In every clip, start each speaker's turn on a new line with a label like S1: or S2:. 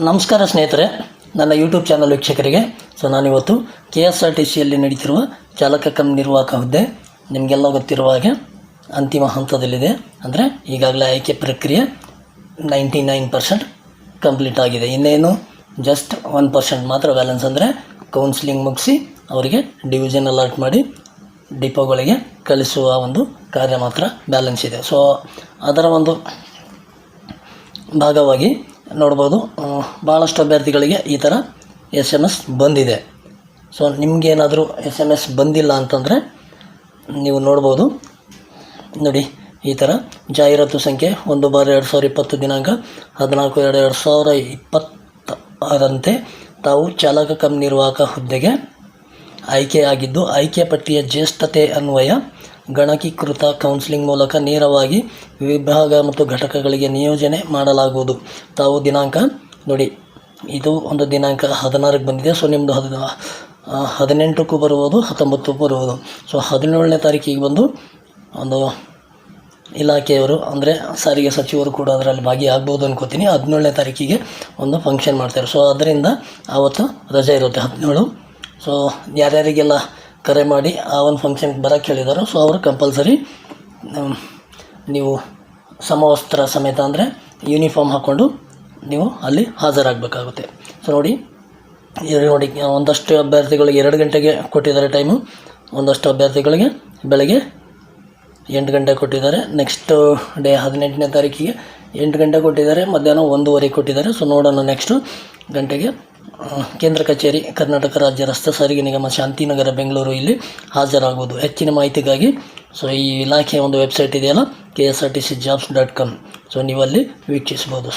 S1: ನಮಸ್ಕಾರ ಸ್ನೇಹಿತರೆ, ನನ್ನ ಯೂಟ್ಯೂಬ್ ಚಾನಲ್ ವೀಕ್ಷಕರಿಗೆ. ನಾನಿವತ್ತು KSRTCಯಲ್ಲಿ ನಡೀತಿರುವ ಚಾಲಕ ಕಮ್ ನಿರ್ವಾಹಕ ಹುದ್ದೆ ನಿಮಗೆಲ್ಲ ಗೊತ್ತಿರುವ ಹಾಗೆ ಅಂತಿಮ ಹಂತದಲ್ಲಿದೆ. ಅಂದರೆ ಈಗಾಗಲೇ ಆಯ್ಕೆ ಪ್ರಕ್ರಿಯೆ 99% ಕಂಪ್ಲೀಟ್ ಆಗಿದೆ. ಇನ್ನೇನು ಜಸ್ಟ್ 1% ಮಾತ್ರ ಬ್ಯಾಲೆನ್ಸ್. ಅಂದರೆ ಕೌನ್ಸಿಲಿಂಗ್ ಮುಗಿಸಿ ಅವರಿಗೆ ಡಿವಿಷನ್ ಅಲಾಟ್ ಮಾಡಿ ಡಿಪೋಗಳಿಗೆ ಕಳಿಸುವ ಒಂದು ಕಾರ್ಯ ಮಾತ್ರ ಬ್ಯಾಲೆನ್ಸ್ ಇದೆ. ಅದರ ಒಂದು ಭಾಗವಾಗಿ ನೋಡ್ಬೋದು, ಭಾಳಷ್ಟು ಅಭ್ಯರ್ಥಿಗಳಿಗೆ ಈ ಥರ SMS ಬಂದಿದೆ. ನಿಮಗೇನಾದರೂ SMS ಬಂದಿಲ್ಲ ಅಂತಂದರೆ ನೀವು ನೋಡ್ಬೋದು. ನೋಡಿ, ಈ ಥರ ಜಾಹೀರಾತು ಸಂಖ್ಯೆ 1/2020 ದಿನಾಂಕ 14/2/2026ರಂತೆ ತಾವು ಚಾಲಕ ಕಮ್ ನಿರ್ವಾಹಕ ಹುದ್ದೆಗೆ ಆಯ್ಕೆಯಾಗಿದ್ದು, ಆಯ್ಕೆ ಪಟ್ಟಿಯ ಜ್ಯೇಷ್ಠತೆ ಅನ್ವಯ ಗಣಕೀಕೃತ ಕೌನ್ಸಿಲಿಂಗ್ ಮೂಲಕ ನೇರವಾಗಿ ವಿಭಾಗ ಮತ್ತು ಘಟಕಗಳಿಗೆ ನಿಯೋಜನೆ ಮಾಡಲಾಗುವುದು. ತಾವು ದಿನಾಂಕ ನೋಡಿ, ಇದು ಒಂದು ದಿನಾಂಕ 16ಕ್ಕೆ ಬಂದಿದೆ. ನಿಮ್ಮದು 18ಕ್ಕೂ ಬರ್ಬೋದು, 19ಕ್ಕೂ ಬರ್ಬೋದು. 17ನೇ ತಾರೀಕಿಗೆ ಬಂದು ಒಂದು ಇಲಾಖೆಯವರು ಅಂದರೆ ಸಾರಿಗೆ ಸಚಿವರು ಕೂಡ ಅದರಲ್ಲಿ ಭಾಗಿಯಾಗ್ಬೋದು ಅನ್ಕೋತೀನಿ. 17ನೇ ತಾರೀಕಿಗೆ ಒಂದು ಫಂಕ್ಷನ್ ಮಾಡ್ತಾರೆ. ಅದರಿಂದ ಆವತ್ತು ರಜೆ ಇರುತ್ತೆ 17. ಯಾರ್ಯಾರಿಗೆಲ್ಲ ಕರೆ ಮಾಡಿ ಆ ಒಂದು ಫಂಕ್ಷನ್ಗೆ ಬರೋಕ್ಕೆ ಹೇಳಿದಾರೋ ಅವರು ಕಂಪಲ್ಸರಿ ನೀವು ಸಮವಸ್ತ್ರ ಸಮೇತ ಅಂದರೆ ಯೂನಿಫಾರ್ಮ್ ಹಾಕ್ಕೊಂಡು ನೀವು ಅಲ್ಲಿ ಹಾಜರಾಗಬೇಕಾಗುತ್ತೆ. ನೋಡಿ, ಒಂದಷ್ಟು ಅಭ್ಯರ್ಥಿಗಳಿಗೆ 2 ಗಂಟೆಗೆ ಕೊಟ್ಟಿದ್ದಾರೆ ಟೈಮು, ಒಂದಷ್ಟು ಅಭ್ಯರ್ಥಿಗಳಿಗೆ ಬೆಳಗ್ಗೆ 8 ಗಂಟೆ ಕೊಟ್ಟಿದ್ದಾರೆ. ನೆಕ್ಸ್ಟ್ ಡೇ 18ನೇ ತಾರೀಕಿಗೆ 8 ಗಂಟೆ ಕೊಟ್ಟಿದ್ದಾರೆ, ಮಧ್ಯಾಹ್ನ 1:30 ಕೊಟ್ಟಿದ್ದಾರೆ. ನೋಡೋಣ ನೆಕ್ಸ್ಟು ಗಂಟೆಗೆ ಕೇಂದ್ರ ಕಚೇರಿ ಕರ್ನಾಟಕ ರಾಜ್ಯ ರಸ್ತೆ ಸಾರಿಗೆ ನಿಗಮ ಶಾಂತಿನಗರ ಬೆಂಗಳೂರು ಇಲ್ಲಿ ಹಾಜರಾಗುವುದು. ಹೆಚ್ಚಿನ ಮಾಹಿತಿಗಾಗಿ ಈ ಇಲಾಖೆಯ ಒಂದು ವೆಬ್ಸೈಟ್ ಇದೆಯಲ್ಲ KSRTCjobs.com, ನೀವು ಅಲ್ಲಿ ವೀಕ್ಷಿಸ್ಬೋದು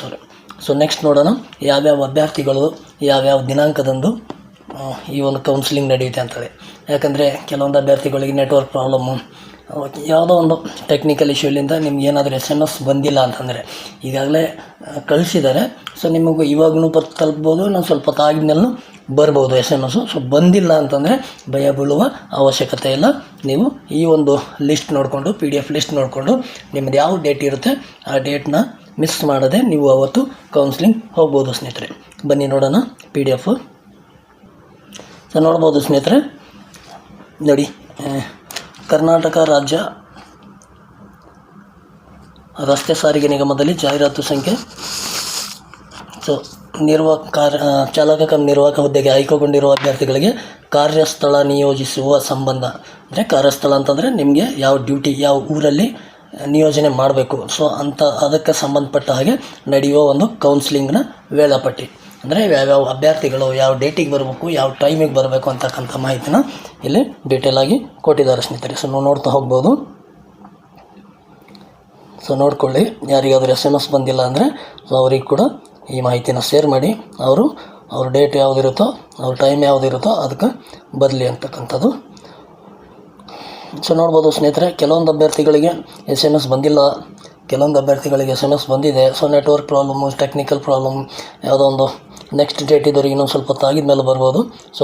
S1: ನೆಕ್ಸ್ಟ್ ನೋಡೋಣ ಯಾವ್ಯಾವ ಅಭ್ಯರ್ಥಿಗಳು ಯಾವ್ಯಾವ ದಿನಾಂಕದಂದು ಈ ಒಂದು ಕೌನ್ಸಿಲಿಂಗ್ ನಡೆಯುತ್ತೆ ಅಂತೇಳಿ. ಯಾಕಂದರೆ ಕೆಲವೊಂದು ಅಭ್ಯರ್ಥಿಗಳಿಗೆ ನೆಟ್ವರ್ಕ್ ಪ್ರಾಬ್ಲಮ್ಮು, ಯಾವುದೋ ಒಂದು ಟೆಕ್ನಿಕಲ್ ಇಶ್ಯೂಲಿಂದ ನಿಮ್ಗೆ ಏನಾದರೂ SMS ಬಂದಿಲ್ಲ ಅಂತಂದರೆ ಈಗಾಗಲೇ ಕಳಿಸಿದ್ದಾರೆ. ನಿಮಗೂ ಇವಾಗೂ ತಲುಪ್ಬೋದು, ನಾನು ಸ್ವಲ್ಪ ತಾಗಿದ್ಮೇಲೂ ಬರ್ಬೋದು SMS. ಬಂದಿಲ್ಲ ಅಂತಂದರೆ ಭಯ ಬೀಳುವ ಅವಶ್ಯಕತೆ ಇಲ್ಲ. ನೀವು ಈ ಒಂದು ಲಿಸ್ಟ್ ನೋಡಿಕೊಂಡು PDF ಲಿಸ್ಟ್ ನೋಡಿಕೊಂಡು ನಿಮ್ಮದು ಯಾವ ಡೇಟ್ ಇರುತ್ತೆ ಆ ಡೇಟ್ನ ಮಿಸ್ ಮಾಡದೆ ನೀವು ಅವತ್ತು ಕೌನ್ಸಿಲಿಂಗ್ ಹೋಗ್ಬೋದು ಸ್ನೇಹಿತರೆ. ಬನ್ನಿ ನೋಡೋಣ PDF. ನೋಡ್ಬೋದು ಸ್ನೇಹಿತರೆ, ನೋಡಿ, ಕರ್ನಾಟಕ ರಾಜ್ಯ ರಸ್ತೆ ಸಾರಿಗೆ ನಿಗಮದಲ್ಲಿ ಜಾಹೀರಾತು ಸಂಖ್ಯೆ ಚಾಲಕ ಕಮ್ ನಿರ್ವಾಹಕ ಹುದ್ದೆಗೆ ಆಯ್ಕೆಗೊಂಡಿರುವ ಅಭ್ಯರ್ಥಿಗಳಿಗೆ ಕಾರ್ಯಸ್ಥಳ ನಿಯೋಜಿಸುವ ಸಂಬಂಧ. ಅಂದರೆ ಕಾರ್ಯಸ್ಥಳ ಅಂತಂದರೆ ನಿಮಗೆ ಯಾವ ಡ್ಯೂಟಿ ಯಾವ ಊರಲ್ಲಿ ನಿಯೋಜನೆ ಮಾಡಬೇಕು, ಅದಕ್ಕೆ ಸಂಬಂಧಪಟ್ಟ ಹಾಗೆ ನಡೆಯುವ ಒಂದು ಕೌನ್ಸಿಲಿಂಗ್ನ ವೇಳಾಪಟ್ಟಿ. ಅಂದರೆ ಯಾವ್ಯಾವ ಅಭ್ಯರ್ಥಿಗಳು ಯಾವ ಡೇಟಿಗೆ ಬರಬೇಕು, ಯಾವ ಟೈಮಿಗೆ ಬರಬೇಕು ಅಂತಕ್ಕಂಥ ಮಾಹಿತಿನ ಇಲ್ಲಿ ಡೀಟೇಲಾಗಿ ಕೊಟ್ಟಿದ್ದಾರೆ ಸ್ನೇಹಿತರೆ. ನೀವು ನೋಡ್ತಾ ಹೋಗ್ಬೋದು. ನೋಡ್ಕೊಳ್ಳಿ, ಯಾರಿಗಾದರೂ SMS ಬಂದಿಲ್ಲ ಅಂದರೆ ಅವ್ರಿಗೆ ಕೂಡ ಈ ಮಾಹಿತಿನ ಶೇರ್ ಮಾಡಿ, ಅವ್ರ ಡೇಟ್ ಯಾವುದಿರುತ್ತೋ ಅವ್ರ ಟೈಮ್ ಯಾವುದಿರುತ್ತೋ ಅದಕ್ಕೆ ಬರಲಿ ಅಂತಕ್ಕಂಥದ್ದು. ನೋಡ್ಬೋದು ಸ್ನೇಹಿತರೆ, ಕೆಲವೊಂದು ಅಭ್ಯರ್ಥಿಗಳಿಗೆ SMS ಬಂದಿಲ್ಲ, ಕೆಲವೊಂದು ಅಭ್ಯರ್ಥಿಗಳಿಗೆ SMS ಬಂದಿದೆ. ನೆಟ್ವರ್ಕ್ ಪ್ರಾಬ್ಲಮ್ಮು, ಟೆಕ್ನಿಕಲ್ ಪ್ರಾಬ್ಲಮ್, ಯಾವುದೋ ಒಂದು ನೆಕ್ಸ್ಟ್ ಡೇಟ್ ಇದ್ದವ್ರಿಗೆ ಇನ್ನೊಂದು ಸ್ವಲ್ಪ ತಾಗಿದ ಮೇಲೆ ಬರ್ಬೋದು.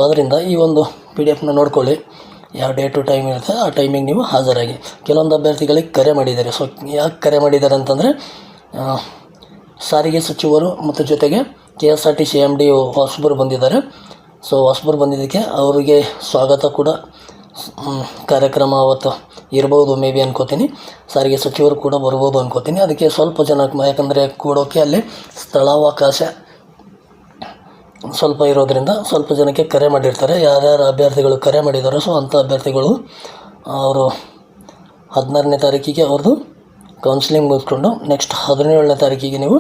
S1: ಅದರಿಂದ ಈ ಒಂದು PDFನ ನೋಡ್ಕೊಳ್ಳಿ, ಯಾವ ಡೇಟು ಟೈಮ್ ಇರುತ್ತೆ ಆ ಟೈಮಿಗೆ ನೀವು ಹಾಜರಾಗಿ. ಕೆಲವೊಂದು ಅಭ್ಯರ್ಥಿಗಳಿಗೆ ಕರೆ ಮಾಡಿದ್ದಾರೆ. ಯಾಕೆ ಕರೆ ಮಾಡಿದ್ದಾರೆ ಅಂತಂದರೆ ಸಾರಿಗೆ ಸಚಿವರು ಮತ್ತು ಜೊತೆಗೆ KSRTC MD ಹೊಸಬರು ಬಂದಿದ್ದಾರೆ. ಹೊಸಬರು ಬಂದಿದ್ದಕ್ಕೆ ಅವರಿಗೆ ಸ್ವಾಗತ ಕೂಡ ಕಾರ್ಯಕ್ರಮ ಅವತ್ತು ಇರ್ಬೋದು ಮೇ ಬಿ ಅನ್ಕೋತೀನಿ. ಸಾರಿಗೆ ಸಚಿವರು ಕೂಡ ಬರ್ಬೋದು ಅನ್ಕೋತೀನಿ. ಅದಕ್ಕೆ ಸ್ವಲ್ಪ ಜನ, ಯಾಕಂದರೆ ಕೂಡೋಕ್ಕೆ ಅಲ್ಲಿ ಸ್ಥಳಾವಕಾಶ ಸ್ವಲ್ಪ ಇರೋದರಿಂದ ಸ್ವಲ್ಪ ಜನಕ್ಕೆ ಕರೆ ಮಾಡಿರ್ತಾರೆ. ಯಾರ್ಯಾರು ಅಭ್ಯರ್ಥಿಗಳು ಕರೆ ಮಾಡಿದಾರೋ ಅಂಥ ಅಭ್ಯರ್ಥಿಗಳು ಅವರು 16ನೇ ತಾರೀಕಿಗೆ ಅವ್ರದ್ದು ಕೌನ್ಸಿಲಿಂಗ್ ಮುಗಿಸ್ಕೊಂಡು ನೆಕ್ಸ್ಟ್ 17ನೇ ತಾರೀಕಿಗೆ ನೀವು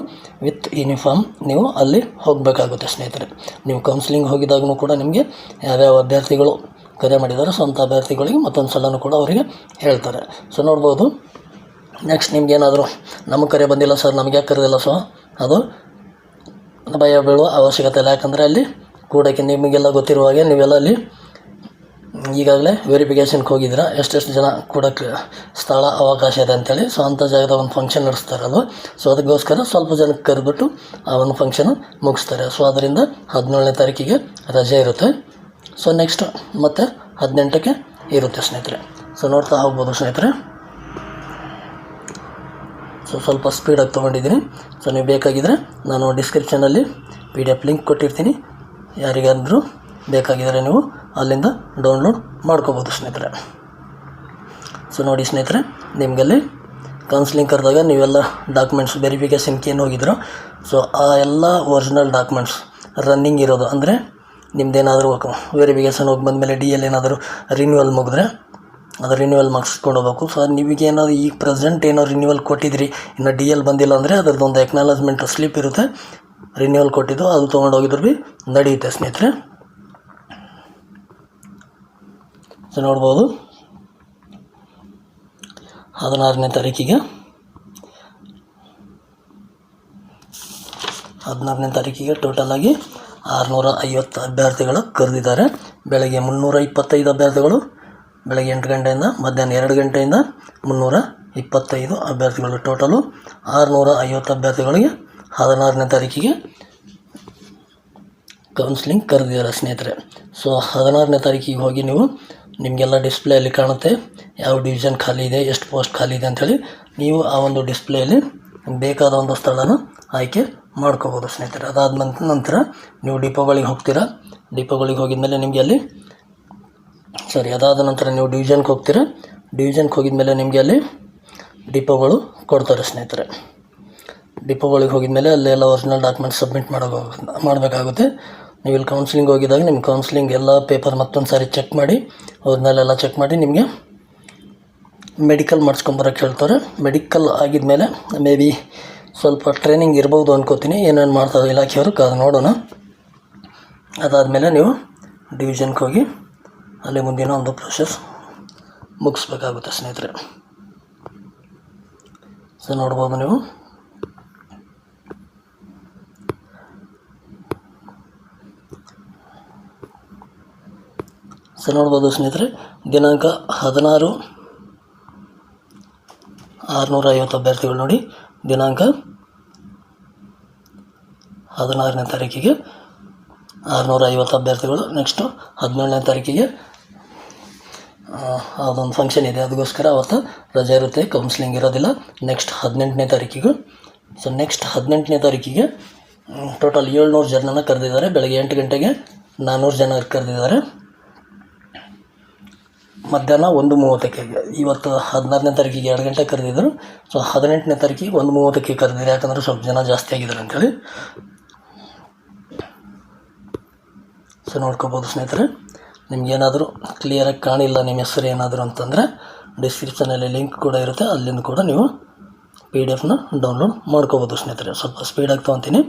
S1: ವಿತ್ ಯೂನಿಫಾರ್ಮ್ ನೀವು ಅಲ್ಲಿ ಹೋಗಬೇಕಾಗುತ್ತೆ ಸ್ನೇಹಿತರೆ. ನೀವು ಕೌನ್ಸಿಲಿಂಗ್ ಹೋಗಿದಾಗೂ ಕೂಡ ನಿಮಗೆ ಯಾವ್ಯಾವ ಅಭ್ಯರ್ಥಿಗಳು ಕರೆ ಮಾಡಿದಾರೋ ಅಂಥ ಅಭ್ಯರ್ಥಿಗಳಿಗೆ ಮತ್ತೊಂದು ಸಲನೂ ಕೂಡ ಅವರಿಗೆ ಹೇಳ್ತಾರೆ. ನೋಡ್ಬೋದು. ನೆಕ್ಸ್ಟ್ ನಿಮ್ಗೇನಾದರೂ ನಮಗೆ ಕರೆ ಬಂದಿಲ್ಲ ಸರ್, ನಮಗೆ ಯಾಕೆ ಕರೆದಿಲ್ಲ ಅದು ಭಯ ಬೀಳುವ ಅವಶ್ಯಕತೆ ಇಲ್ಲ. ಯಾಕಂದರೆ ಅಲ್ಲಿ ಕೂಡಕ್ಕೆ ನಿಮಗೆಲ್ಲ ಗೊತ್ತಿರುವ ಹಾಗೆ ನೀವೆಲ್ಲ ಅಲ್ಲಿ ಈಗಾಗಲೇ ವೆರಿಫಿಕೇಷನ್ಗೆ ಹೋಗಿದ್ದೀರಾ, ಎಷ್ಟೆಷ್ಟು ಜನ ಕೂಡಕ್ಕೆ ಸ್ಥಳ ಅವಕಾಶ ಇದೆ ಅಂತೇಳಿ. ಅಂಥ ಜಾಗದ ಒಂದು ಫಂಕ್ಷನ್ ನಡೆಸ್ತಾರಲ್ವ, ಅದಕ್ಕೋಸ್ಕರ ಸ್ವಲ್ಪ ಜನಕ್ಕೆ ಕರೆದ್ಬಿಟ್ಟು ಆ ಒಂದು ಫಂಕ್ಷನ್ ಮುಗಿಸ್ತಾರೆ. ಅದರಿಂದ 17ನೇ ತಾರೀಕಿಗೆ ರಜೆ ಇರುತ್ತೆ. ನೆಕ್ಸ್ಟ್ ಮತ್ತು 18ಕ್ಕೆ ಇರುತ್ತೆ ಸ್ನೇಹಿತರೆ. ನೋಡ್ತಾ ಹೋಗ್ಬೋದು ಸ್ನೇಹಿತರೆ. ಸ್ವಲ್ಪ ಸ್ಪೀಡಾಗಿ ತೊಗೊಂಡಿದ್ದೀನಿ. ಸೊ ನೀವು ಬೇಕಾಗಿದ್ದರೆ ನಾನು ಡಿಸ್ಕ್ರಿಪ್ಷನಲ್ಲಿ PDF ಲಿಂಕ್ ಕೊಟ್ಟಿರ್ತೀನಿ. ಯಾರಿಗಾದರೂ ಬೇಕಾಗಿದ್ದರೆ ನೀವು ಅಲ್ಲಿಂದ ಡೌನ್ಲೋಡ್ ಮಾಡ್ಕೋಬೋದು ಸ್ನೇಹಿತರೆ. ಸೊ ನೋಡಿ ಸ್ನೇಹಿತರೆ, ನಿಮಗಲ್ಲಿ ಕೌನ್ಸ್ಲಿಂಗ್ ಕರೆದಾಗ ನೀವೆಲ್ಲ ಡಾಕ್ಯುಮೆಂಟ್ಸ್ ವೆರಿಫಿಕೇಷನ್ಗೆ ಏನು ಹೋಗಿದ್ರೋ ಸೊ ಆ ಎಲ್ಲ ಒರಿಜಿನಲ್ ಡಾಕ್ಯುಮೆಂಟ್ಸ್ ರನ್ನಿಂಗ್ ಇರೋದು, ಅಂದರೆ ನಿಮ್ಮದೇನಾದರೂ ವೆರಿಫಿಕೇಷನ್ ಹೋಗಿ ಬಂದಮೇಲೆ DL ಏನಾದರೂ ರಿನ್ಯೂವಲ್ ಮುಗಿದ್ರೆ ಅದು ರಿನ್ಯೂವಲ್ ಮಾಡಿಸ್ಕೊಂಡು ಹೋಗ್ಬೇಕು. ಸೊ ನಿಮಗೇನಾದ್ರು ಈಗ ಪ್ರೆಸೆಂಟ್ ಏನೋ ರಿನ್ಯೂವಲ್ ಕೊಟ್ಟಿದ್ರಿ, ಇನ್ನು DL ಬಂದಿಲ್ಲ ಅಂದರೆ ಅದರದ್ದೊಂದು ಎಕ್ನಾಲಜ್ಮೆಂಟ್ ಸ್ಲಿಪ್ ಇರುತ್ತೆ, ರಿನ್ಯೂವಲ್ ಕೊಟ್ಟಿದ್ದು, ಅದು ತೊಗೊಂಡು ಹೋಗಿದ್ರು ಭೀ ನಡೆಯುತ್ತೆ ಸ್ನೇಹಿತರೆ. ಸೊ ನೋಡ್ಬೋದು 16ನೇ ತಾರೀಕಿಗೆ ಟೋಟಲಾಗಿ 650 ಅಭ್ಯರ್ಥಿಗಳು ಕರೆದಿದ್ದಾರೆ. ಬೆಳಗ್ಗೆ 325 ಅಭ್ಯರ್ಥಿಗಳು, ಬೆಳಗ್ಗೆ 8 ಗಂಟೆಯಿಂದ ಮಧ್ಯಾಹ್ನ 2 ಗಂಟೆಯಿಂದ 325 ಅಭ್ಯರ್ಥಿಗಳು, ಟೋಟಲು 650 ಅಭ್ಯರ್ಥಿಗಳಿಗೆ 16ನೇ ತಾರೀಕಿಗೆ ಕೌನ್ಸ್ಲಿಂಗ್ ಕರೆದಿದ್ದಾರೆ ಸ್ನೇಹಿತರೆ. ಸೊ 16ನೇ ತಾರೀಕಿಗೆ ಹೋಗಿ ನೀವು ನಿಮಗೆಲ್ಲ ಡಿಸ್ಪ್ಲೇಯಲ್ಲಿ ಕಾಣುತ್ತೆ ಯಾವ ಡಿವಿಷನ್ ಖಾಲಿ ಇದೆ, ಎಷ್ಟು ಪೋಸ್ಟ್ ಖಾಲಿ ಇದೆ ಅಂಥೇಳಿ. ನೀವು ಆ ಒಂದು ಡಿಸ್ಪ್ಲೇಯಲ್ಲಿ ಬೇಕಾದ ಒಂದು ಸ್ಥಳನ ಆಯ್ಕೆ ಮಾಡ್ಕೋಬೋದು ಸ್ನೇಹಿತರೆ. ಅದಾದ ನಂತರ ನೀವು ಡಿಪೋಗಳಿಗೆ ಹೋಗ್ತೀರಾ. ಡಿಪೋಗಳಿಗೆ ಹೋಗಿದ್ಮೇಲೆ ನಿಮಗೆ ಅಲ್ಲಿ ಅದಾದ ನಂತರ ನೀವು ಡಿವಿಷನ್ಗೆ ಹೋಗ್ತೀರಾ. ಡಿವಿಷನ್ಗೆ ಹೋಗಿದ್ಮೇಲೆ ನಿಮಗೆ ಅಲ್ಲಿ ಡಿಪೋಗಳು ಕೊಡ್ತಾರೆ ಸ್ನೇಹಿತರೆ. ಡಿಪೋಗಳಿಗೆ ಹೋಗಿದ್ಮೇಲೆ ಅಲ್ಲೆಲ್ಲ ಒರಿಜಿನಲ್ ಡಾಕ್ಯುಮೆಂಟ್ಸ್ ಸಬ್ಮಿಟ್ ಮಾಡಬೇಕಾಗುತ್ತೆ. ನೀವು ಇಲ್ಲಿ ಕೌನ್ಸ್ಲಿಂಗ್ ಹೋಗಿದಾಗ ನಿಮ್ಮ ಕೌನ್ಸ್ಲಿಂಗ್ ಎಲ್ಲ ಪೇಪರ್ ಮತ್ತೊಂದು ಸಾರಿ ಚೆಕ್ ಮಾಡಿ, ಒರಿಜಿನಲ್ ಚೆಕ್ ಮಾಡಿ ನಿಮಗೆ ಮೆಡಿಕಲ್ ಮಾಡಿಸ್ಕೊಂಬರೋಕ್ಕೆ ಹೇಳ್ತಾರೆ. ಮೆಡಿಕಲ್ ಆಗಿದ್ಮೇಲೆ ಮೇ ಬಿ ಸ್ವಲ್ಪ ಟ್ರೈನಿಂಗ್ ಇರ್ಬೋದು ಅನ್ಕೋತೀನಿ, ಏನೇನು ಮಾಡ್ತಾರೆ ಇಲಾಖೆಯವರು, ಕಾದು ನೋಡೋಣ. ಅದಾದಮೇಲೆ ನೀವು ಡಿವಿಷನ್ಗೆ ಹೋಗಿ ಅಲ್ಲಿ ಮುಂದಿನ ಒಂದು ಪ್ರೊಸೆಸ್ ಮುಗಿಸ್ಬೇಕಾಗುತ್ತೆ ಸ್ನೇಹಿತರೆ. ಸೊ ನೋಡ್ಬೋದು ನೀವು ಸ್ನೇಹಿತರೆ, ದಿನಾಂಕ 16 650 ಅಭ್ಯರ್ಥಿಗಳು ನೋಡಿ. ದಿನಾಂಕ 16ನೇ ತಾರೀಕಿಗೆ 650 ಅಭ್ಯರ್ಥಿಗಳು. ನೆಕ್ಸ್ಟು 17ನೇ ತಾರೀಕಿಗೆ ಅದೊಂದು ಫಂಕ್ಷನ್ ಇದೆ, ಅದಕ್ಕೋಸ್ಕರ ಅವತ್ತು ರಜೆ ಇರುತ್ತೆ, ಕೌನ್ಸ್ಲಿಂಗ್ ಇರೋದಿಲ್ಲ. ನೆಕ್ಸ್ಟ್ 18ನೇ ತಾರೀಕಿಗೆ. ಸೊ ನೆಕ್ಸ್ಟ್ 18ನೇ ತಾರೀಕಿಗೆ ಟೋಟಲ್ 700 ಜನನ ಕರೆದಿದ್ದಾರೆ. ಬೆಳಗ್ಗೆ 8 ಗಂಟೆಗೆ 400 ಜನ ಕರೆದಿದ್ದಾರೆ. ಮಧ್ಯಾಹ್ನ 1:30ಕ್ಕೆ. ಇವತ್ತು 16ನೇ ತಾರೀಕಿಗೆ 2 ಗಂಟೆಗೆ ಕರೆದಿದ್ದರು. ಸೊ 18ನೇ ತಾರೀಕಿಗೆ 1:30ಕ್ಕೆ ಕರೆದಿದ್ದಾರೆ, ಯಾಕಂದರೆ ಸ್ವಲ್ಪ ಜನ ಜಾಸ್ತಿ ಆಗಿದ್ದಾರೆ ಅಂಥೇಳಿ. ಸೊ ನೋಡ್ಕೋಬೋದು ಸ್ನೇಹಿತರೆ. ನಿಮಗೇನಾದರೂ ಕ್ಲಿಯರಾಗಿ ಕಾಣಿಲ್ಲ ನಿಮ್ಮ ಹೆಸರು ಏನಾದರೂ ಅಂತಂದರೆ ಡಿಸ್ಕ್ರಿಪ್ಷನಲ್ಲಿ ಲಿಂಕ್ ಕೂಡ ಇರುತ್ತೆ, ಅಲ್ಲಿಂದ ಕೂಡ ನೀವು PDF ಡೌನ್ಲೋಡ್ ಮಾಡ್ಕೋಬೋದು ಸ್ನೇಹಿತರೆ. ಸ್ವಲ್ಪ ಸ್ಪೀಡಾಗಿ ತೊಗೊತೀನಿ,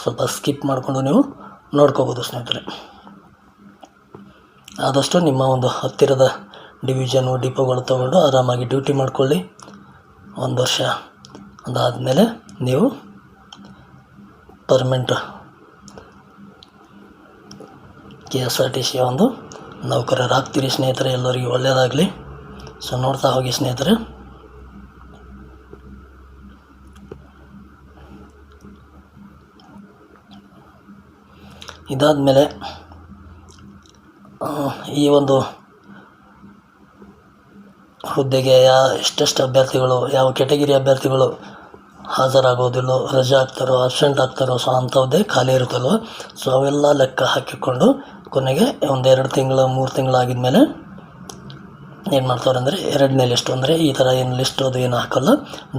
S1: ಸ್ವಲ್ಪ ಸ್ಕಿಪ್ ಮಾಡಿಕೊಂಡು ನೀವು ನೋಡ್ಕೋಬೋದು ಸ್ನೇಹಿತರೆ. ಆದಷ್ಟು ನಿಮ್ಮ ಒಂದು ಹತ್ತಿರದ ಡಿವಿಷನು ಡಿಪೋಗಳು ತೊಗೊಂಡು ಆರಾಮಾಗಿ ಡ್ಯೂಟಿ ಮಾಡಿಕೊಳ್ಳಿ. 1 ವರ್ಷ ಅದಾದಮೇಲೆ ನೀವು ಪರ್ಮನೆಂಟ್ KSRTC ಒಂದು ನೌಕರರಾಗ್ತೀರಿ ಸ್ನೇಹಿತರೆ. ಎಲ್ಲರಿಗೂ ಒಳ್ಳೆಯದಾಗಲಿ. ಸೊ ನೋಡ್ತಾ ಹೋಗಿ ಸ್ನೇಹಿತರೆ. ಇದಾದಮೇಲೆ ಈ ಒಂದು ಹುದ್ದೆಗೆ ಎಷ್ಟೆಷ್ಟು ಅಭ್ಯರ್ಥಿಗಳು, ಯಾವ ಕೆಟಗಿರಿ ಅಭ್ಯರ್ಥಿಗಳು ಹಾಜರಾಗೋದಿಲ್ಲೋ, ರಜೆ ಆಗ್ತಾರೋ, ಆಬ್ಸೆಂಟ್ ಆಗ್ತಾರೋ, ಸೊ ಅಂಥದ್ದೇ ಖಾಲಿ ಇರುತ್ತಲ್ವ. ಸೊ ಅವೆಲ್ಲ ಲೆಕ್ಕ ಹಾಕಿಕೊಂಡು ಕೊನೆಗೆ 1-2 ತಿಂಗಳು 3 ತಿಂಗಳಾಗಿದ್ಮೇಲೆ ಏನು ಮಾಡ್ತಾರೆ ಅಂದರೆ 2ನೇ ಲಿಸ್ಟು, ಅಂದರೆ ಈ ಥರ ಏನು ಲಿಸ್ಟ್ ಅದು ಏನು ಹಾಕೋಲ್ಲ,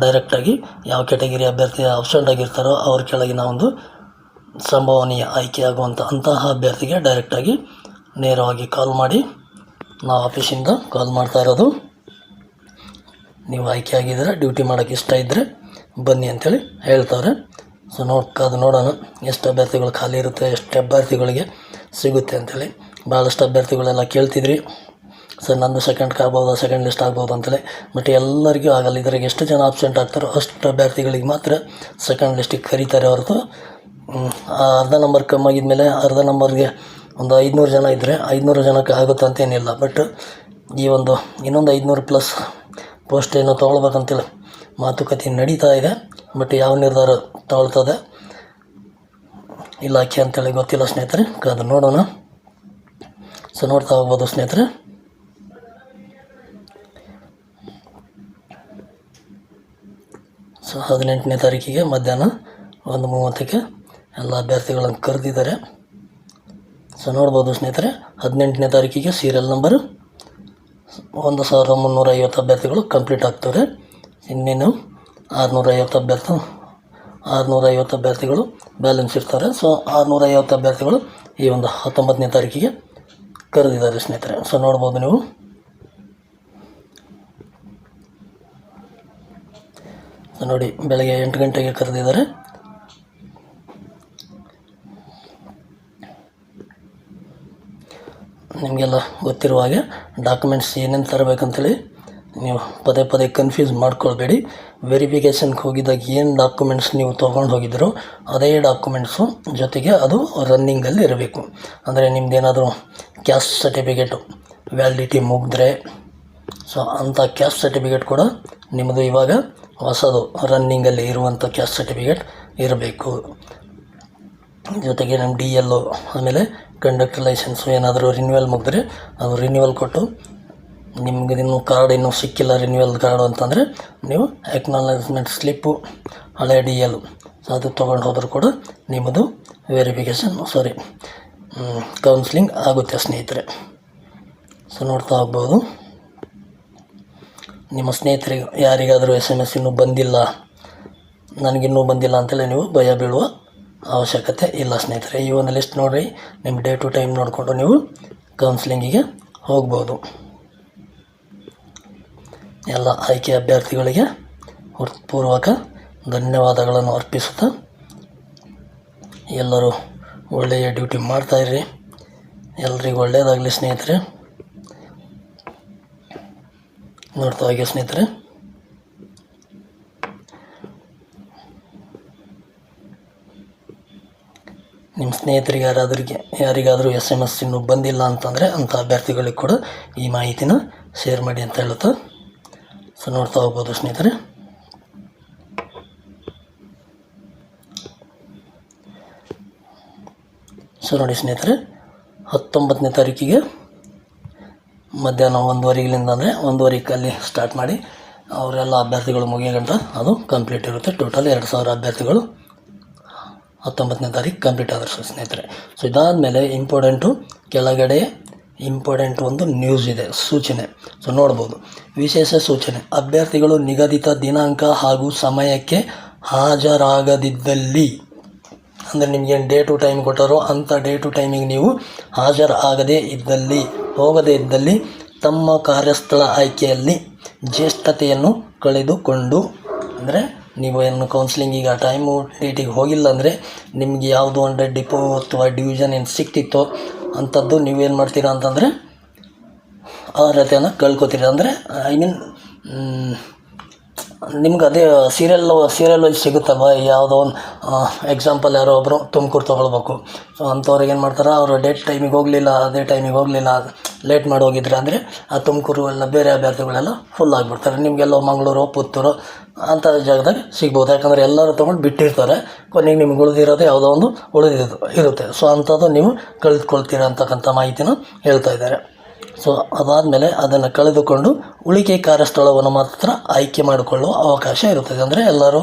S1: ಡೈರೆಕ್ಟಾಗಿ ಯಾವ ಕೆಟಗಿರಿ ಅಭ್ಯರ್ಥಿ ಆಬ್ಸೆಂಟ್ ಆಗಿರ್ತಾರೋ ಅವ್ರ ಕೆಳಗಿನ ಒಂದು ಸಂಭವನೀಯ ಅಂತಹ ಅಭ್ಯರ್ಥಿಗೆ ಡೈರೆಕ್ಟಾಗಿ ನೇರವಾಗಿ ಕಾಲ್ ಮಾಡಿ, ನಾವು ಆಫೀಸಿಂದ ಕಾಲ್ ಮಾಡ್ತಾ ಇರೋದು, ನೀವು ಆಯ್ಕೆ ಆಗಿದ್ದರೆ ಡ್ಯೂಟಿ ಮಾಡೋಕ್ಕೆ ಇಷ್ಟ ಇದ್ದರೆ ಬನ್ನಿ ಅಂಥೇಳಿ ಹೇಳ್ತಾರೆ. ಸೊ ನೋಡೋಣ ಎಷ್ಟು ಅಭ್ಯರ್ಥಿಗಳು ಖಾಲಿ ಇರುತ್ತೆ, ಎಷ್ಟು ಅಭ್ಯರ್ಥಿಗಳಿಗೆ ಸಿಗುತ್ತೆ ಅಂಥೇಳಿ. ಭಾಳಷ್ಟು ಅಭ್ಯರ್ಥಿಗಳೆಲ್ಲ ಕೇಳ್ತಿದ್ರಿ, ಸರ್ ನಂದು ಸೆಕೆಂಡ್ ಆಗ್ಬೋದು, ಸೆಕೆಂಡ್ ಲಿಸ್ಟ್ ಆಗ್ಬೋದು ಅಂತೇಳಿ. ಬಟ್ ಎಲ್ಲರಿಗೂ ಆಗಲ್ಲ. ಇದ್ರಾಗ ಎಷ್ಟು ಜನ ಆಬ್ಸೆಂಟ್ ಆಗ್ತಾರೋ ಅಷ್ಟು ಅಭ್ಯರ್ಥಿಗಳಿಗೆ ಮಾತ್ರ ಸೆಕೆಂಡ್ ಲಿಸ್ಟಿಗೆ ಕರೀತಾರೆ ಹೊರತು ಅರ್ಧ ನಂಬರ್ ಕಮ್ಮಿ ಆಗಿದ್ಮೇಲೆ ಅರ್ಧ ನಂಬರ್ಗೆ ಒಂದು 500 ಜನ ಇದ್ದರೆ 500 ಜನಕ್ಕೆ ಆಗುತ್ತೆ ಅಂತೇನಿಲ್ಲ. ಬಟ್ ಈ ಒಂದು ಇನ್ನೊಂದು 500+ ಪೋಸ್ಟ್ ಏನೋ ತೊಗೊಳ್ಬೇಕಂತಿಲ್ಲ, ಮಾತುಕತೆ ನಡೀತಾ ಇದೆ. ಬಟ್ ಯಾವ ನಿರ್ಧಾರ ತೊಗೊಳ್ತದೆ ಇಲಾಖೆ ಅಂತೇಳಿ ಗೊತ್ತಿಲ್ಲ ಸ್ನೇಹಿತರೆ, ಕಾದು ನೋಡೋಣ. ಸೊ ನೋಡ್ತಾ ಹೋಗ್ಬೋದು ಸ್ನೇಹಿತರೆ. ಸೊ 18ನೇ ತಾರೀಕಿಗೆ ಮಧ್ಯಾಹ್ನ 1:30ಕ್ಕೆ ಎಲ್ಲ ಅಭ್ಯರ್ಥಿಗಳನ್ನು ಕರೆದಿದ್ದಾರೆ. ಸೊ ನೋಡ್ಬೋದು ಸ್ನೇಹಿತರೆ, 18ನೇ ತಾರೀಕಿಗೆ ಸೀರಿಯಲ್ ನಂಬರ್ 1350 ಅಭ್ಯರ್ಥಿಗಳು ಕಂಪ್ಲೀಟ್ ಆಗ್ತಾರೆ. ಇನ್ನೇನು 650 ಅಭ್ಯರ್ಥಿಗಳು ಬ್ಯಾಲೆನ್ಸ್ ಇರ್ತಾರೆ. ಸೊ 650 ಅಭ್ಯರ್ಥಿಗಳು ಈ ಒಂದು 19ನೇ ತಾರೀಕಿಗೆ ಕರೆದಿದ್ದಾರೆ ಸ್ನೇಹಿತರೆ. ಸೊ ನೋಡ್ಬೋದು ನೀವು. ಸೊ ನೋಡಿ, ಬೆಳಗ್ಗೆ 8 ಗಂಟೆಗೆ ಕರೆದಿದ್ದಾರೆ. ನಿಮಗೆಲ್ಲ ಗೊತ್ತಿರುವ ಹಾಗೆ ಡಾಕ್ಯುಮೆಂಟ್ಸ್ ಏನೇನು ತರಬೇಕಂತೇಳಿ ನೀವು ಪದೇ ಪದೇ ಕನ್ಫ್ಯೂಸ್ ಮಾಡ್ಕೊಳ್ಬೇಡಿ. ವೆರಿಫಿಕೇಷನ್ಗೆ ಹೋಗಿದ್ದಾಗ ಏನು ಡಾಕ್ಯುಮೆಂಟ್ಸ್ ನೀವು ತೊಗೊಂಡು ಹೋಗಿದ್ದೀರೋ ಅದೇ ಡಾಕ್ಯುಮೆಂಟ್ಸು ಜೊತೆಗೆ ಅದು ರನ್ನಿಂಗಲ್ಲಿ ಇರಬೇಕು. ಅಂದರೆ ನಿಮ್ಮದೇನಾದರೂ ಕ್ಯಾಸ್ಟ್ ಸರ್ಟಿಫಿಕೇಟು ವ್ಯಾಲಿಡಿಟಿ ಮುಗಿದ್ರೆ ಸೊ ಅಂಥ ಕ್ಯಾಸ್ಟ್ ಸರ್ಟಿಫಿಕೇಟ್ ಕೂಡ ನಿಮ್ಮದು ಇವಾಗ ಹೊಸದು ರನ್ನಿಂಗಲ್ಲಿ ಇರುವಂಥ ಕ್ಯಾಸ್ಟ್ ಸರ್ಟಿಫಿಕೇಟ್ ಇರಬೇಕು. ಜೊತೆಗೆ ನಮ್ಮ DL ಆಮೇಲೆ ಕಂಡಕ್ಟರ್ ಲೈಸೆನ್ಸು ಏನಾದರೂ ರಿನ್ಯೂವಲ್ ಮುಗಿದ್ರೆ ಅದು ರಿನ್ಯೂವಲ್ ಕೊಟ್ಟು, ನಿಮ್ಗೆ ಇನ್ನೂ ಕಾರ್ಡ್ ಇನ್ನೂ ಸಿಕ್ಕಿಲ್ಲ ರಿನ್ಯೂವಲ್ ಕಾರ್ಡು ಅಂತಂದರೆ ನೀವು ಎಕ್ನಾಲಜ್ಮೆಂಟ್ ಸ್ಲಿಪ್ಪು ಹಳೆ DL ಸೊ ಅದು ತೊಗೊಂಡು ಹೋದರೂ ಕೂಡ ನಿಮ್ಮದು ಕೌನ್ಸ್ಲಿಂಗ್ ಆಗುತ್ತೆ ಸ್ನೇಹಿತರೆ. ಸೊ ನೋಡ್ತಾ ಹೋಗ್ಬೋದು. ನಿಮ್ಮ ಸ್ನೇಹಿತರಿಗೆ ಯಾರಿಗಾದರೂ SMS ಇನ್ನೂ ಬಂದಿಲ್ಲ, ನನಗಿನ್ನೂ ಬಂದಿಲ್ಲ ಅಂತೇಳಿ ನೀವು ಭಯ ಬೀಳುವ ಅವಶ್ಯಕತೆ ಇಲ್ಲ ಸ್ನೇಹಿತರೆ. ಈ ಒಂದು ಲಿಸ್ಟ್ ನೋಡಿರಿ, ನಿಮ್ಮ ಡೇ ಟು ಟೈಮ್ ನೋಡಿಕೊಂಡು ನೀವು ಕೌನ್ಸ್ಲಿಂಗಿಗೆ ಹೋಗ್ಬೋದು. ಎಲ್ಲ ಆಯ್ಕೆ ಅಭ್ಯರ್ಥಿಗಳಿಗೆ ಹೃತ್ಪೂರ್ವಕ ಧನ್ಯವಾದಗಳನ್ನು ಅರ್ಪಿಸುತ್ತಾ ಎಲ್ಲರೂ ಒಳ್ಳೆಯ ಡ್ಯೂಟಿ ಮಾಡ್ತಾಯಿರ್ರಿ. ಎಲ್ರಿಗೂ ಒಳ್ಳೆಯದಾಗಲಿ ಸ್ನೇಹಿತರೆ. ನೋಡ್ತಾ ಹೋಗಿ ಸ್ನೇಹಿತರೆ. ನಿಮ್ಮ ಸ್ನೇಹಿತರಿಗೆ ಯಾರಿಗಾದರೂ SMS ಇನ್ನೂ ಬಂದಿಲ್ಲ ಅಂತಂದರೆ ಅಂಥ ಅಭ್ಯರ್ಥಿಗಳಿಗೆ ಕೂಡ ಈ ಮಾಹಿತಿನ ಶೇರ್ ಮಾಡಿ ಅಂತ ಹೇಳುತ್ತಾ ಸೊ ನೋಡ್ತಾ ಹೋಗ್ಬೋದು ಸ್ನೇಹಿತರೆ. ಸೊ ನೋಡಿ ಸ್ನೇಹಿತರೆ, 19ನೇ ತಾರೀಕಿಗೆ ಮಧ್ಯಾಹ್ನ 1:15 ಅಂದರೆ 1:15 ಅಲ್ಲಿ ಸ್ಟಾರ್ಟ್ ಮಾಡಿ ಅವರೆಲ್ಲ ಅಭ್ಯರ್ಥಿಗಳು ಮುಗಿಯೋ ಗಂಟ ಅದು ಕಂಪ್ಲೀಟ್ ಇರುತ್ತೆ. ಟೋಟಲ್ 2000 ಅಭ್ಯರ್ಥಿಗಳು 19ನೇ ತಾರೀಕು ಕಂಪ್ಲೀಟ್ ಆದ್ರೆ ಸ್ನೇಹಿತರೆ. ಸೊ ಇದಾದಮೇಲೆ ಕೆಳಗಡೆ ಇಂಪಾರ್ಟೆಂಟ್ ಒಂದು ನ್ಯೂಸ್ ಇದೆ, ಸೂಚನೆ. ಸೊ ನೋಡ್ಬೋದು, ವಿಶೇಷ ಸೂಚನೆ: ಅಭ್ಯರ್ಥಿಗಳು ನಿಗದಿತ ದಿನಾಂಕ ಹಾಗೂ ಸಮಯಕ್ಕೆ ಹಾಜರಾಗದಿದ್ದಲ್ಲಿ, ಅಂದರೆ ನಿಮಗೇನು ಡೇ ಟು ಟೈಮ್ ಕೊಟ್ಟಾರೋ ಅಂಥ ಡೇ ಟು ಟೈಮಿಗೆ ನೀವು ಹೋಗದೇ ಇದ್ದಲ್ಲಿ ತಮ್ಮ ಕಾರ್ಯಸ್ಥಳ ಆಯ್ಕೆಯಲ್ಲಿ ಜ್ಯೇಷ್ಠತೆಯನ್ನು ಕಳೆದುಕೊಂಡು, ಅಂದರೆ ನೀವು ಏನು ಕೌನ್ಸ್ಲಿಂಗಿಗೆ ಆ ಟೈಮು ಡೇಟಿಗೆ ಹೋಗಿಲ್ಲ ಅಂದರೆ ನಿಮಗೆ ಯಾವುದು ಅಂದರೆ ಡಿಪೋ ಅಥವಾ ಡಿವಿಷನ್ ಏನು ಸಿಕ್ತಿತ್ತೋ ಅಂಥದ್ದು ನೀವೇನು ಮಾಡ್ತೀರಾ ಅಂತಂದರೆ ಅರ್ಹತೆಯನ್ನು ಕಳ್ಕೊತೀರಿ. ಅಂದರೆ ನಿಮ್ಗೆ ಅದೇ ಸೀರಿಯಲ್ ಸಿಗುತ್ತಲ್ವ, ಯಾವುದೋ ಒಂದು ಎಕ್ಸಾಂಪಲ್ ಯಾರೋ ಒಬ್ಬರು ತುಮಕೂರು ತೊಗೊಳ್ಬೇಕು. ಸೊ ಅಂಥವ್ರಿಗೆ ಏನು ಮಾಡ್ತಾರೆ, ಅವರು ಅದೇ ಟೈಮಿಗೆ ಹೋಗಲಿಲ್ಲ ಲೇಟ್ ಮಾಡಿ ಹೋಗಿದ್ರೆ ಅಂದರೆ ಆ ತುಮಕೂರು ಎಲ್ಲ ಬೇರೆ ಅಭ್ಯರ್ಥಿಗಳೆಲ್ಲ ಫುಲ್ ಆಗಿಬಿಡ್ತಾರೆ. ನಿಮಗೆಲ್ಲೋ ಮಂಗಳೂರು ಪುತ್ತೂರು ಅಂಥ ಜಾಗದಾಗ ಸಿಗ್ಬೋದು. ಯಾಕಂದರೆ ಎಲ್ಲರೂ ತೊಗೊಂಡು ಬಿಟ್ಟಿರ್ತಾರೆ, ಕೊನೆಗೆ ನಿಮ್ಗೆ ಉಳಿದಿರೋದು ಯಾವುದೋ ಒಂದು ಇರುತ್ತೆ. ಸೊ ಅಂಥದ್ದು ನೀವು ಕಳೆದುಕೊಳ್ತೀರ ಅಂತಕ್ಕಂಥ ಮಾಹಿತಿನ ಹೇಳ್ತಾ ಇದ್ದಾರೆ. ಸೊ ಅದಾದಮೇಲೆ ಅದನ್ನು ಕಳೆದುಕೊಂಡು ಉಳಿಕೆ ಕಾರ್ಯಸ್ಥಳವನ್ನು ಮಾತ್ರ ಆಯ್ಕೆ ಮಾಡಿಕೊಳ್ಳುವ ಅವಕಾಶ ಇರುತ್ತದೆ. ಅಂದರೆ ಎಲ್ಲರೂ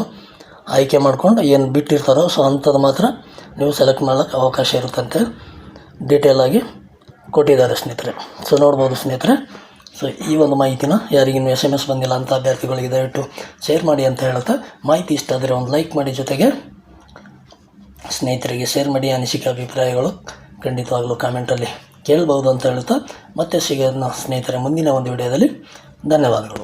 S1: ಆಯ್ಕೆ ಮಾಡಿಕೊಂಡು ಏನು ಬಿಟ್ಟಿರ್ತಾರೋ ಸೊ ಅಂಥದ್ದು ಮಾತ್ರ ನೀವು ಸೆಲೆಕ್ಟ್ ಮಾಡೋಕ್ಕೆ ಅವಕಾಶ ಇರುತ್ತಂತೆ ಡೀಟೇಲಾಗಿ ಕೊಟ್ಟಿದ್ದಾರೆ ಸ್ನೇಹಿತರೆ. ಸೊ ನೋಡ್ಬೋದು ಸ್ನೇಹಿತರೆ. ಸೊ ಈ ಒಂದು ಮಾಹಿತಿನ ಯಾರಿಗಿನ್ನೂ SMS ಬಂದಿಲ್ಲ ಅಂಥ ಅಭ್ಯರ್ಥಿಗಳಿಗೆ ದಯವಿಟ್ಟು ಶೇರ್ ಮಾಡಿ ಅಂತ ಹೇಳುತ್ತಾ, ಮಾಹಿತಿ ಇಷ್ಟ ಆದರೆ ಒಂದು ಲೈಕ್ ಮಾಡಿ, ಜೊತೆಗೆ ಸ್ನೇಹಿತರಿಗೆ ಶೇರ್ ಮಾಡಿ. ಅನಿಸಿಕೆ ಅಭಿಪ್ರಾಯಗಳು ಖಂಡಿತವಾಗಲೂ ಕಾಮೆಂಟಲ್ಲಿ ಕೇಳ್ಬೋದು ಅಂತ ಹೇಳುತ್ತಾ ಮತ್ತೆ ಸಿಗೋದನ್ನ ಸ್ನೇಹಿತರೆ ಮುಂದಿನ ಒಂದು ವಿಡಿಯೋದಲ್ಲಿ. ಧನ್ಯವಾದಗಳು.